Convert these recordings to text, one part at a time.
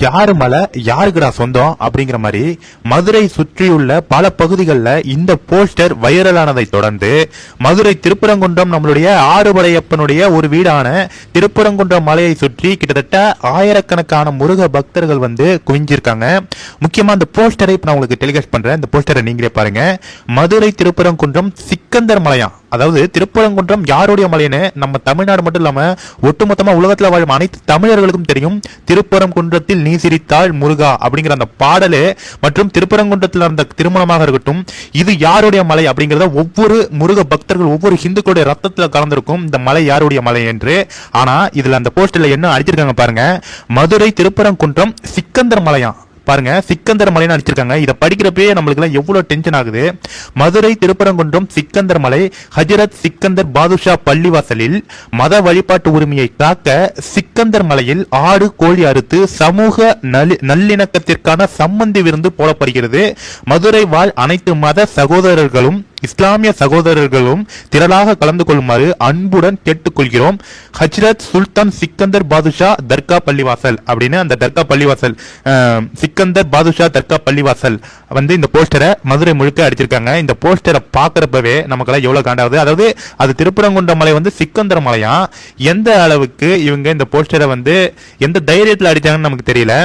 யாரு மலை யாருக்குடா சொந்தம் அப்படிங்கிற மாதிரி மதுரை சுற்றியுள்ள பல பகுதிகளில் இந்த போஸ்டர் வைரலானதை தொடர்ந்து மதுரை திருப்பரங்குன்றம் நம்மளுடைய ஆறுபடையப்பனுடைய ஒரு வீடான திருப்பரங்குன்றம் மலையை சுற்றி கிட்டத்தட்ட ஆயிரக்கணக்கான முருக பக்தர்கள் வந்து குவிஞ்சிருக்காங்க. முக்கியமா அந்த போஸ்டரை இப்ப நான் உங்களுக்கு டெலிகாஸ்ட் பண்றேன். இந்த போஸ்டரை நீங்களே பாருங்க. மதுரை திருப்பரங்குன்றம் சிக்கந்தர் மலையா, அதாவது திருப்பரங்குன்றம் யாருடைய மலைன்னு நம்ம தமிழ்நாடு மட்டும் இல்லாம ஒட்டுமொத்தமா உலகத்துல வாழும் அனைத்து தமிழர்களுக்கும் தெரியும். திருப்பரங்குன்றத்தில் நீ சிரித்தாள் முருகா அப்படிங்கிற அந்த பாடலே மற்றும் திருப்பரங்குன்றத்தில் நடந்த திருமணமாக இருக்கட்டும், இது யாருடைய மலை அப்படிங்கறத ஒவ்வொரு முருக பக்தர்கள் ஒவ்வொரு ஹிந்துக்களுடைய ரத்தத்துல கலந்திருக்கும் இந்த மலை யாருடைய மலை என்று. ஆனா இதுல அந்த போஸ்டர்ல என்ன அடிச்சிருக்காங்க பாருங்க, மதுரை திருப்பரங்குன்றம் சிக்கந்தர் மலையா பாருங்க, சிக்கந்தர் மலைன்னு அடிச்சிருக்காங்க. இதை படிக்கிறப்பே நம்மளுக்கு எல்லாம் எவ்வளவு டென்ஷன் ஆகுது. மதுரை திருப்பரங்குன்றம் சிக்கந்தர் மலை ஹஜரத் சிக்கந்தர் பாதுஷா பள்ளிவாசலில் மத வழிபாட்டு உரிமையை காக்க சிக்கந்தர் மலையில் ஆடு கோழி அறுத்து சமூக நல்லிணக்கத்திற்கான சம்மந்தி விருந்து போடப்படுகிறது. மதுரை வாழ் அனைத்து மத சகோதரர்களும் இஸ்லாமிய சகோதரர்களும் திரளாக கலந்து கொள்ளுமாறு அன்புடன் கேட்டுக்கொள்கிறோம். ஹஜ்ரத் சுல்தான் சிக்கந்தர் பாதுஷா தர்கா பள்ளிவாசல் அப்படின்னு அந்த தர்கா பள்ளிவாசல் சிக்கந்தர் பாதுஷா தர்கா பள்ளிவாசல் வந்து இந்த போஸ்டரை மதுரை முழுக்க அடிச்சிருக்காங்க. இந்த போஸ்டரை பாக்குறப்பவே நமக்கெல்லாம் எவ்வளவு காண்டாவது. அதாவது அது திருப்பரங்குன்ற மலை வந்து சிக்கந்தர் மலையா, எந்த அளவுக்கு இவங்க இந்த போஸ்டரை வந்து எந்த தைரியத்தில் அடிச்சாங்கன்னு நமக்கு தெரியல.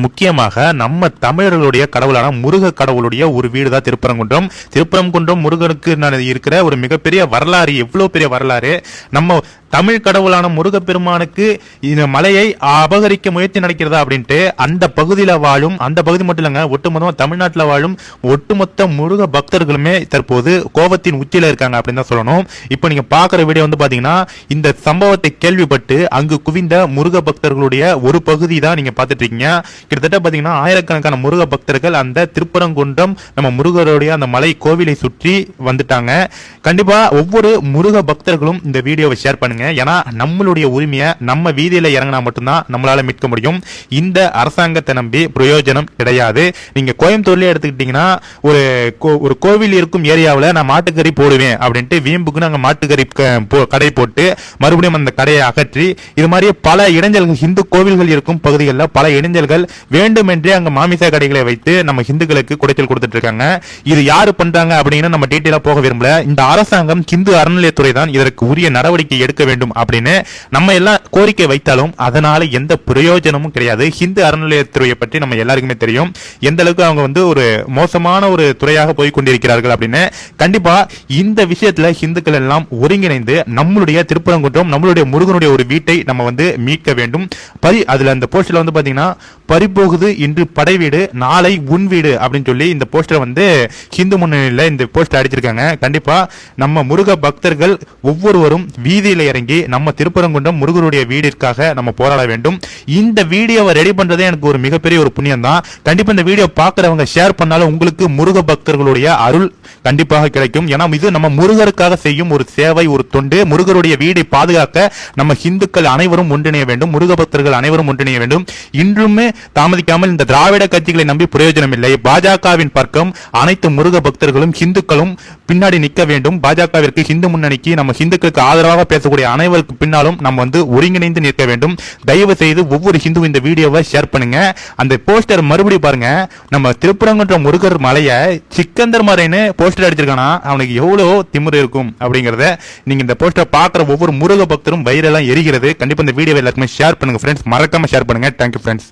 முக்கியமாக நம்ம தமிழர்களுடைய கடவுளான முருக கடவுளுடைய ஒரு வீடு தான் திருப்பரங்குன்றம். திருப்பரங்குன்றம் முருகனுக்கு இருக்கிற ஒரு மிகப்பெரிய வரலாறு, எவ்வளவு பெரிய வரலாறு. நம்ம தமிழ் கடவுளான முருகப்பெருமானுக்கு இந்த மலையை அபகரிக்க முயற்சி நடக்கிறதா அப்படின்ட்டு அந்த பகுதியில் வாழும், அந்த பகுதி மட்டும் இல்லைங்க, ஒட்டுமொத்தமாக தமிழ்நாட்டில் வாழும் ஒட்டுமொத்த முருக பக்தர்களுமே தற்போது கோபத்தின் உச்சியில் இருக்காங்க அப்படின்னு தான் சொல்லணும். இப்போ நீங்க பாக்குற வீடியோ வந்து பாத்தீங்கன்னா இந்த சம்பவத்தை கேள்விப்பட்டு அங்கு குவிந்த முருக பக்தர்களுடைய ஒரு பகுதி தான் நீங்க பார்த்துட்டு இருக்கீங்க. கிட்டத்தட்ட பாத்தீங்கன்னா ஆயிரக்கணக்கான முருக பக்தர்கள் அந்த திருப்பரங்குன்றம் நம்ம முருகருடைய அந்த மலை கோவிலை சுற்றி வந்துட்டாங்க. கண்டிப்பா ஒவ்வொரு முருக பக்தர்களும் இந்த வீடியோவை ஷேர் பண்ணுங்க. ஏன்னா நம்மளுடைய உரிமையை நம்ம வீதியில இறங்கினா மட்டும்தான் நம்மளால மீட்க முடியும். இந்த அரசாங்கத்தை நம்பி பிரயோஜனம் கிடையாது. நீங்க கோயம்புத்தூர்லயே எடுத்துக்கிட்டீங்கன்னா ஒரு கோவில் இருக்கும் ஏரியாவில் நான் மாட்டுக்கறி போடுவேன் அப்படின்ட்டு வீம்புக்கு நாங்க மாட்டுக்கறி கடை போட்டு மறுபடியும் அந்த கடையை அகற்றி இது மாதிரி பல இடைஞ்சல்கள், இந்து கோவில்கள் இருக்கும் பகுதிகளில் பல இடைஞ்சல்கள் வேண்டுமென்றே அங்க மாமிச கடைகளை வைத்து நம்ம இந்துக்களுக்கு குடைச்சல் கொடுத்துட்டு இருக்காங்க. இது யாரு பண்றாங்க அப்படின்னு நம்ம டீட்டெயிலா போக விரும்பல. இந்த அரசாங்கம் இந்து அறநிலையத்துறை தான் இதற்கு உரிய நடவடிக்கை எடுக்க வேண்டும் அப்படின்னு நம்ம எல்லாம் கோரிக்கை வைத்தாலும் அதனால எந்த பிரயோஜனமும் கிடையாது. இந்து அறநிலையத்துறையை பற்றி நம்ம எல்லாருக்குமே தெரியும் எந்த அளவுக்கு அவங்க வந்து ஒரு மோசமான ஒரு துறையாக போய் கொண்டிருக்கிறார்கள் அப்படின்னு. கண்டிப்பா இந்த விஷயத்துல இந்துக்கள் எல்லாம் ஒருங்கிணைந்து நம்மளுடைய திருப்பரங்குன்றம் நம்மளுடைய முருகனுடைய ஒரு வீட்டை நம்ம வந்து மீட்க வேண்டும். அதுல அந்த போஸ்டர்ல வந்து பாத்தீங்கன்னா பறிபோகுது இன்று படை வீடு நாளை உன் வீடு அப்படின்னு சொல்லி இந்த போஸ்டர் வந்து ஹிந்து முன்னணியில இந்த போஸ்டர் அடிச்சிருக்காங்க. கண்டிப்பா நம்ம முருக பக்தர்கள் ஒவ்வொருவரும் வீதியில இறங்கி நம்ம திருப்பரங்குன்றம் முருகருடைய வீடிற்காக நம்ம போராட வேண்டும். இந்த வீடியோவை ரெடி பண்றதே எனக்கு ஒரு மிகப்பெரிய ஒரு புண்ணியம் தான். கண்டிப்பா இந்த வீடியோ பாக்குறவங்க ஷேர் பண்ணாலும் உங்களுக்கு முருக பக்தர்களுடைய அருள் கண்டிப்பாக கிடைக்கும். ஏன்னா இது நம்ம முருகருக்காக செய்யும் ஒரு சேவை, ஒரு தொண்டு. முருகருடைய வீடை பாதுகாக்க நம்ம இந்துக்கள் அனைவரும் ஒன்றிணைய வேண்டும், முருக பக்தர்கள் அனைவரும் ஒன்றிணைய வேண்டும். இன்றுமே தாமதிக்காமல் இந்த திராவிட கட்சிகளை நம்பி பிரயோஜனம் இல்லை. பாஜகவின் பக்கம் அனைத்து முருக பக்தர்களும் இந்துக்களும் பின்னாடி நிற்க வேண்டும். பாஜகவிற்கு இந்து முன்னணிக்கு நம்ம இந்துக்களுக்கு ஆதரவாக பேசக்கூடிய அனைவருக்கு பின்னாலும் நம்ம வந்து ஒருங்கிணைந்து நிற்க வேண்டும். தயவு செய்து ஒவ்வொரு ஹிந்து இந்த வீடியோவை ஷேர் பண்ணுங்க. அந்த போஸ்டர் மறுபடியும் பாருங்க, நம்ம திருப்பரங்குன்றம் முருகர் மலையை சிக்கந்தர் மலைன்னு போஸ்டர் அடிச்சிருக்கானா அவனுக்கு எவ்வளவு திமிரு இருக்கும் அப்படிங்கறத நீங்க இந்த போஸ்டர் பாக்குற ஒவ்வொரு முருக பக்தரும் வைரலா எரிகிறது. கண்டிப்பா இந்த வீடியோவை எல்லாருக்குமே ஷேர் பண்ணுங்க ஃப்ரெண்ட்ஸ், மறக்காம ஷேர் பண்ணுங்க. Thank you friends.